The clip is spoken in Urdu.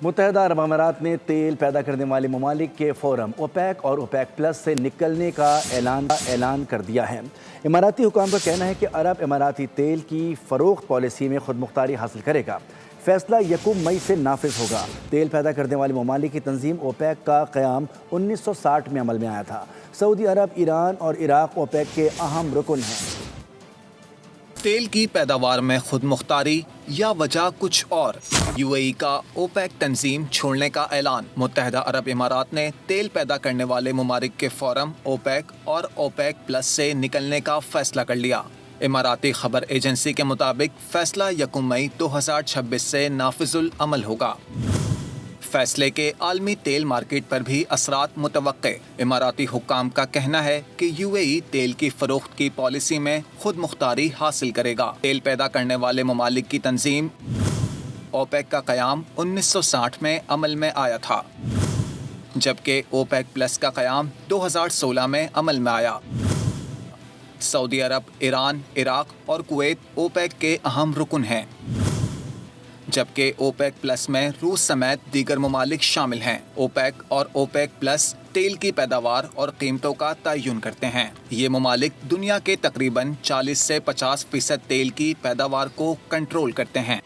متحدہ عرب امارات نے تیل پیدا کرنے والے ممالک کے فورم اوپیک اور اوپیک پلس سے نکلنے کا اعلان کر دیا ہے۔ اماراتی حکام کا کہنا ہے کہ عرب اماراتی تیل کی فروخت پالیسی میں خود مختاری حاصل کرے گا۔ فیصلہ 1 مئی سے نافذ ہوگا۔ تیل پیدا کرنے والے ممالک کی تنظیم اوپیک کا قیام 1960 میں عمل میں آیا تھا۔ سعودی عرب، ایران اور عراق اوپیک کے اہم رکن ہیں۔ تیل کی پیداوار میں خود مختاری یا وجہ کچھ اور؟ یو اے ای کا اوپیک تنظیم چھوڑنے کا اعلان۔ متحدہ عرب امارات نے تیل پیدا کرنے والے ممالک کے فورم اوپیک اور اوپیک پلس سے نکلنے کا فیصلہ کر لیا۔ اماراتی خبر ایجنسی کے مطابق فیصلہ 1 مئی 2026 سے نافذ العمل ہوگا۔ فیصلے کے عالمی تیل مارکیٹ پر بھی اثرات متوقع۔ اماراتی حکام کا کہنا ہے کہ یو اے ای تیل کی فروخت کی پالیسی میں خود مختاری حاصل کرے گا۔ تیل پیدا کرنے والے ممالک کی تنظیم اوپیک کا قیام 1960 میں عمل میں آیا تھا، جبکہ اوپیک پلس کا قیام 2016 میں عمل میں آیا۔ سعودی عرب، ایران، عراق اور کویت اوپیک کے اہم رکن ہیں، جبکہ اوپیک پلس میں روس سمیت دیگر ممالک شامل ہیں۔ اوپیک اور اوپیک پلس تیل کی پیداوار اور قیمتوں کا تعین کرتے ہیں۔ یہ ممالک دنیا کے تقریباً 40 سے 50% تیل کی پیداوار کو کنٹرول کرتے ہیں۔